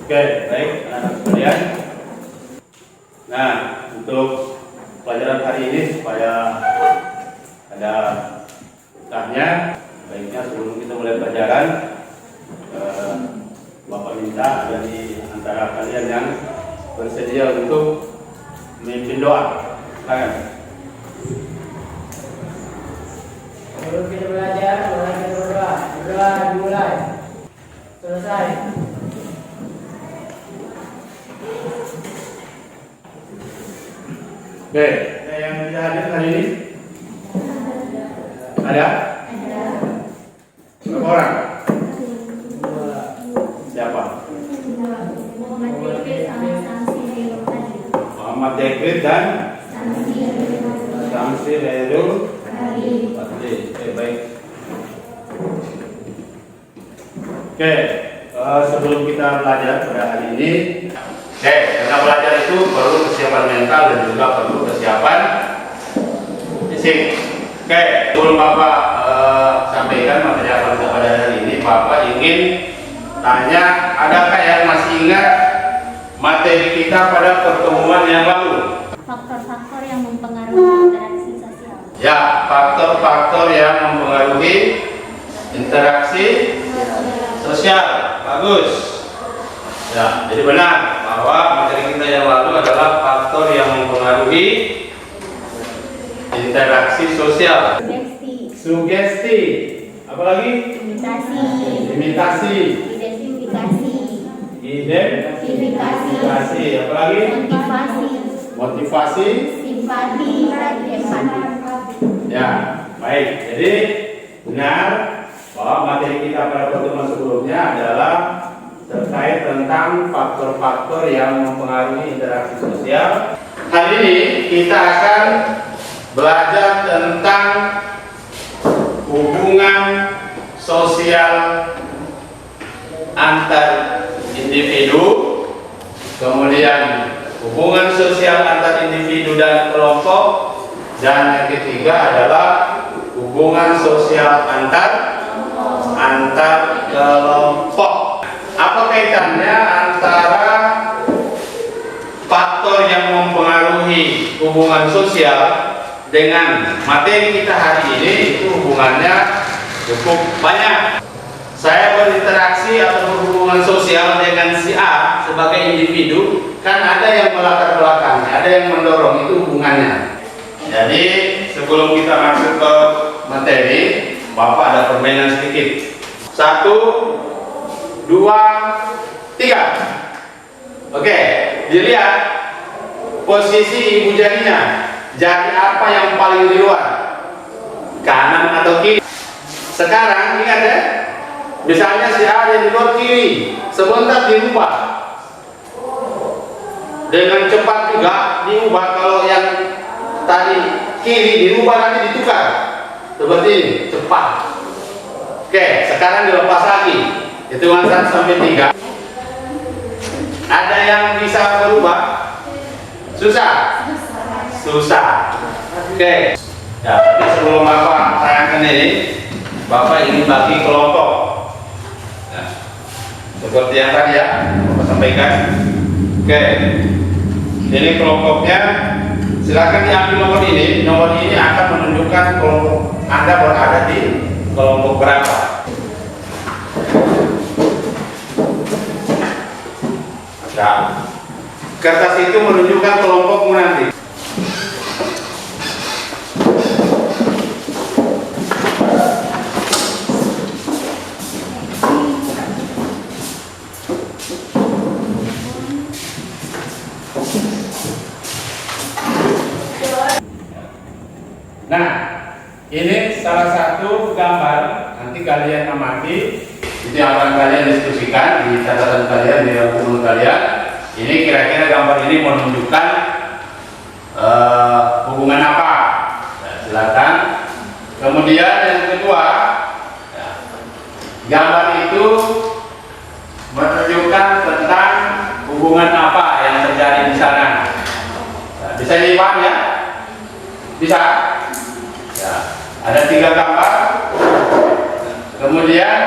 Oke, baik anak-anak sekalian. Nah, untuk pelajaran hari ini supaya ada betahnya, baiknya sebelum kita mulai pelajaran, Bapak minta dari antara kalian yang bersedia untuk memimpin doa. Silakan. Sebelum kita belajar berdoa. Berdoa dimulai. Selesai. Oke, ada yang tidak hadir hari ini? Ada? Berapa orang? Siapa? Muhammad David dan Samsi Redul Fadli. Baik. Oke, sebelum kita belajar pada hari ini, karena belajar itu perlu kesiapan mental dan juga perlu kesiapan fisik. Oke, sebelum Bapak sampaikan materi apa kita pada hari ini, Bapak ingin tanya, adakah yang masih ingat materi kita pada pertemuan yang lalu? Faktor-faktor yang mempengaruhi interaksi sosial. Ya, faktor-faktor yang mempengaruhi interaksi sosial. Bagus. Ya, jadi benar bahwa materi kita yang lalu adalah faktor yang mempengaruhi interaksi sosial. Sugesti. Apalagi? Imitasi. Identifikasi. Apalagi? Motivasi. Simpati. Ya, baik. Jadi benar bahwa materi kita pada pertemuan sebelumnya adalah terkait tentang faktor-faktor yang mempengaruhi interaksi sosial. Hari ini kita akan belajar tentang hubungan sosial antar individu, kemudian hubungan sosial antar individu dan kelompok, dan yang ketiga adalah hubungan sosial antar kelompok. Apa kaitannya antara faktor yang mempengaruhi hubungan sosial dengan materi kita hari ini? Itu hubungannya cukup banyak. Saya berinteraksi atau berhubungan sosial dengan si A sebagai individu, kan ada yang melatar belakangnya, ada yang mendorong, itu hubungannya. Jadi sebelum kita masuk ke materi, Bapak ada permainan sedikit. 1, 2, 3. Oke, dilihat posisi ibu jarinya. Jari apa yang paling di luar? Kanan atau kiri? Sekarang ingat ya, misalnya si A yang di luar kiri, sebentar diubah. Dengan cepat juga diubah. Kalau yang tadi kiri dirubah, nanti ditukar. Seperti ini, cepat. Oke, sekarang dilepas lagi. Hitungan 1 sampai 3. Ada yang bisa berubah? Susah? Susah. Oke. Ya, tapi sebelum Bapak sayangkan ini, Bapak ingin bagi kelompok. Nah, seperti yang tadi ya, Bapak sampaikan. Oke. Ini kelompoknya. Silakan diambil nomor ini. Nomor ini akan menunjukkan kelompok Anda berada di kelompok berapa. Nah, kertas itu menunjukkan kelompokmu nanti. Nah, ini salah satu gambar. Nanti kalian amati. Itu yang akan kalian diskusikan di catatan kalian, di buku kalian. Ini kira-kira gambar ini menunjukkan hubungan apa? Nah, silakan. Kemudian yang kedua, gambar itu menunjukkan tentang hubungan apa yang terjadi di sana. Nah, bisa dipahami ya? Bisa? Ya. Ada 3 gambar. Kemudian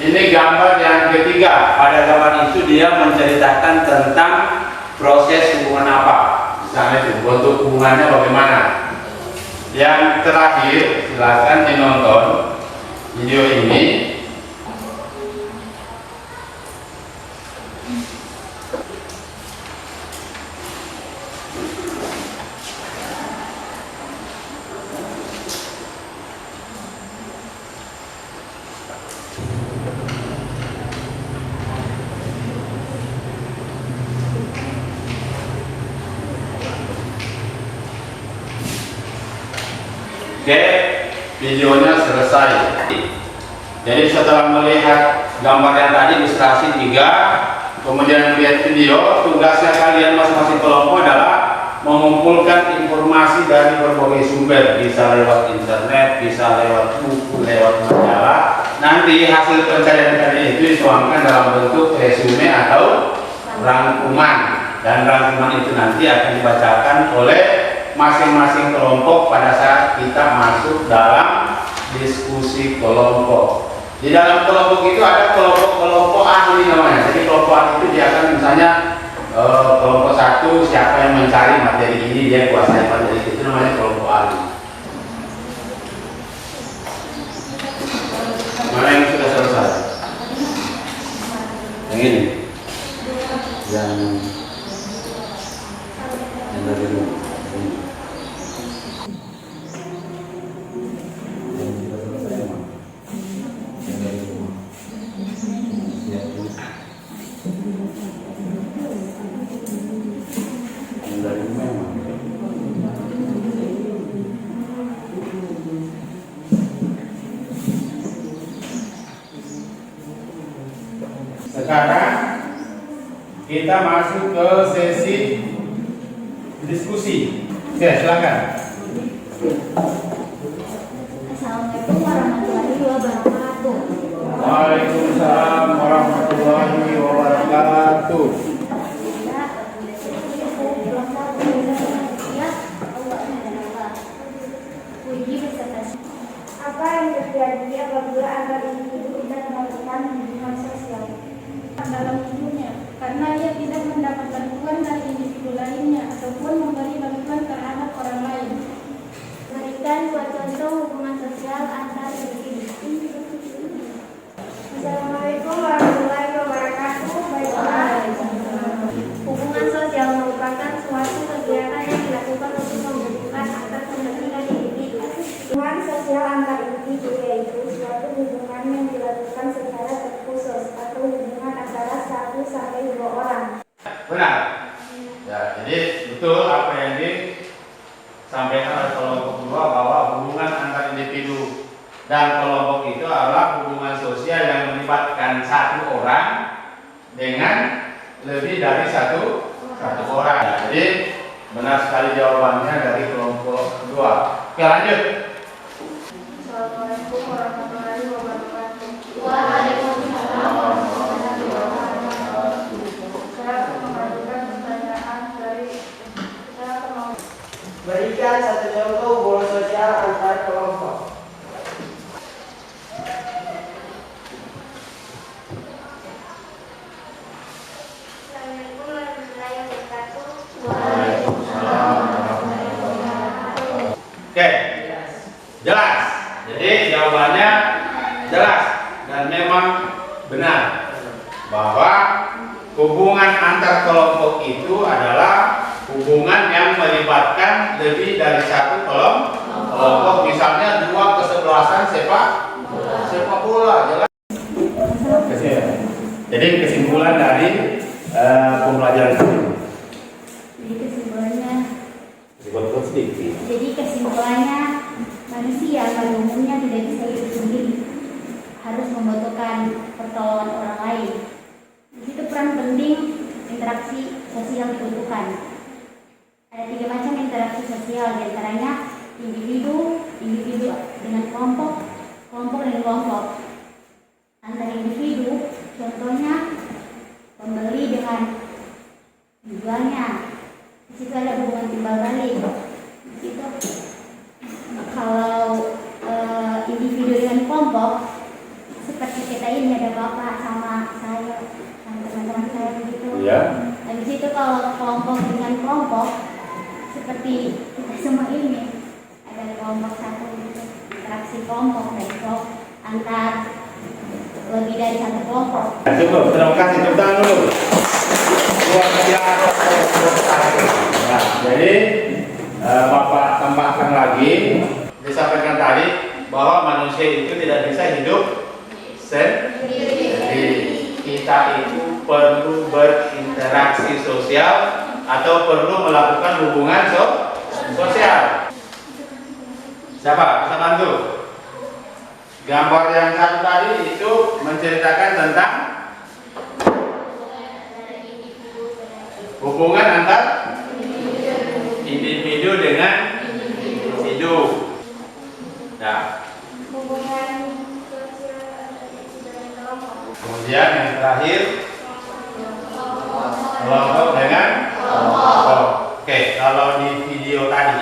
Ini gambar yang ketiga. Pada gambar itu dia menceritakan tentang proses hubungan apa. Misalnya itu bentuk hubungannya bagaimana. Yang terakhir silakan ditonton video ini. Oke, videonya selesai. Jadi setelah melihat gambar yang tadi ilustrasi 3, kemudian melihat video, tugasnya kalian masing-masing kelompok adalah mengumpulkan informasi dari berbagai sumber, bisa lewat internet, bisa lewat buku, lewat majalah. Nanti hasil pencarian kalian itu dituangkan dalam bentuk resume atau rangkuman, dan rangkuman itu nanti akan dibacakan oleh masing-masing kelompok pada saat kita masuk dalam diskusi kelompok. Di dalam kelompok itu ada kelompok-kelompok ahli namanya. Jadi kelompok ahli itu dia akan misalnya kelompok 1 siapa yang mencari materi ini, dia kuasai materi itu, namanya kelompok ahli. Mana yang sudah selesai? Yang ini? Yang dari dulu. Sekarang kita masuk ke sesi diskusi. Ya, silakan. Assalamualaikum warahmatullahi wabarakatuh. Waalaikumsalam warahmatullahi wabarakatuh. Apa yang terjadi apabila antar individu tidak melakukan hubungan sosial dalam hidupnya karena ia tidak mendapat bantuan dari individu lainnya ataupun memberi bantuan terhadap orang lain? Berikan dua contoh hubungan sosial antar individu. Assalamualaikum warahmatullahi wabarakatuh. Baiklah, Hubungan sosial merupakan suatu kegiatan yang dilakukan untuk menghubungkan antar kepentingan individu. hubungan sosial antar individu yaitu suatu hubungan yang dilakukan secara terkhusus atau hubungan antara 1 sampai 2 orang. Benar. Ya, jadi betul apa yang disampaikan oleh kelompok 2 bahwa hubungan antar individu dan kelompok itu adalah hubungan sosial yang melibatkan 1 orang dengan lebih dari satu orang. Ya, jadi benar sekali jawabannya dari kelompok 2. Oke, lanjut. Assalamualaikum warahmatullahi wabarakatuh. Waalaikumsalam. Saya akan mengajukan pertanyaan dari Berikan satu contoh hubungan sosial antar kelompok. Assalamualaikum warahmatullahi wabarakatuh. Oke, jelas. Jadi jawabannya jelas dan memang benar bahwa hubungan antar kelompok itu adalah hubungan yang melibatkan lebih dari 1 kelompok. Misalnya 2 kesebelasan sepak bola, jelas. Jadi kesimpulan dari pembelajaran kami. Jadi kesimpulannya manusia pada umumnya tidak bisa hidup sendiri, harus membutuhkan pertolongan orang lain. Di situ peran penting interaksi sosial dibutuhkan. Ada 3 macam interaksi sosial, diantaranya individu dengan kelompok, kelompok dengan kelompok. Antar individu, contohnya pembeli dengan penjualnya. Di situ ada hubungan timbal balik. Di situ kalau individu dengan kelompok, seperti kita ini ada bapak sama saya, sama teman-teman saya begitu. Iya. Habis itu kalau kelompok dengan kelompok seperti kita semua ini ada kelompok satu gitu, interaksi kelompok dan kelompok antar lebih dari satu kelompok. Cukup, terima kasih. Tepuk tangan dulu. Luar biasa. Nah, jadi Bapak tambahkan lagi, disampaikan tadi bahwa manusia itu tidak bisa hidup sendiri. Kita itu perlu berinteraksi sosial atau perlu melakukan hubungan sosial. Siapa bisa bantu? Gambar yang satu tadi itu menceritakan tentang hubungan antar individu dengan individu. Nah, Hubungan sosial antara individu dan kelompok. kemudian yang terakhir kelompok dengan kelompok. Oke, kalau di video tadi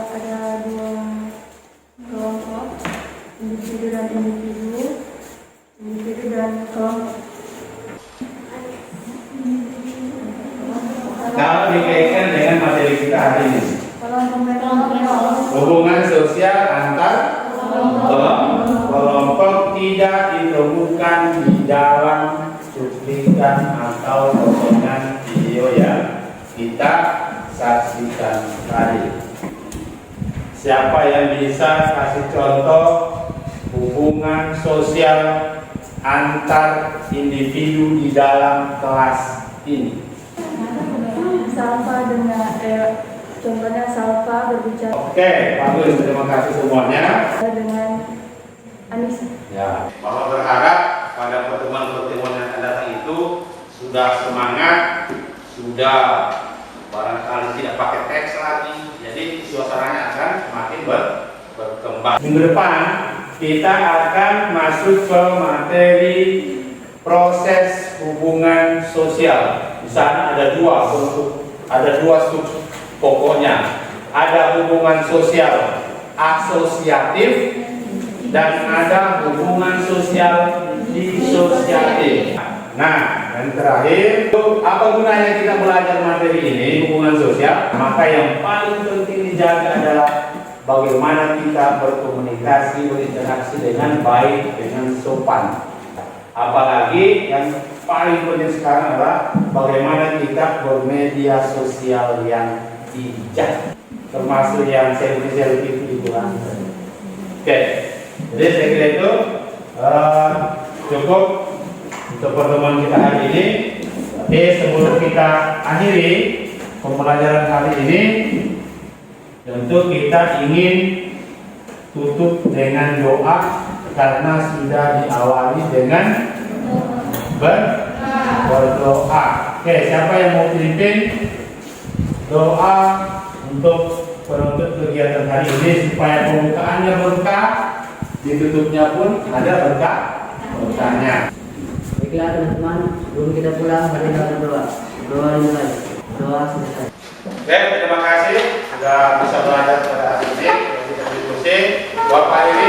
Ada dua kelompok, individu dan individu, individu dan kelompok. kalau dikaitkan dengan materi kita hari ini, hubungan sosial antar kelompok tidak ditemukan di dalam cuplikan atau potongan video yang kita saksikan tadi. Siapa yang bisa kasih contoh hubungan sosial antar individu di dalam kelas ini? Salva dengan contohnya Salva berbicara Oke, bagus. Terima kasih semuanya. dengan Anissa. Ya, Bapak berharap pada pertemuan-pertemuan yang akan datang itu sudah semangat, sudah barangkali tidak pakai teks lagi, jadi suasananya akan semakin berkembang. Minggu depan kita akan masuk ke materi proses hubungan sosial. Di sana ada dua sub pokoknya. Ada hubungan sosial asosiatif dan ada hubungan sosial disosiatif. Nah, dan terakhir, apa gunanya kita belajar materi ini, hubungan sosial? Maka yang paling penting dijaga adalah bagaimana kita berkomunikasi, berinteraksi dengan baik, dengan sopan. Apalagi yang paling penting sekarang adalah bagaimana kita bermedia sosial yang bijak, termasuk yang selfie itu dikurangi. Oke, jadi saya kira itu cukup untuk pertemuan kita hari ini. Oke, sebelum kita akhiri pembelajaran hari ini, tentu kita ingin tutup dengan doa karena sudah diawali dengan berdoa. Oke, siapa yang mau pimpin doa untuk penutup kegiatan hari ini supaya pembukaannya berkah, ditutupnya pun ada berkahnya. Baiklah teman-teman, sebelum kita pulang, mari kita berdoa. Doa dimulai. Doa selesai. Oke, terima kasih sudah bisa belajar pada hari ini. Kita diskusi. Bapak ini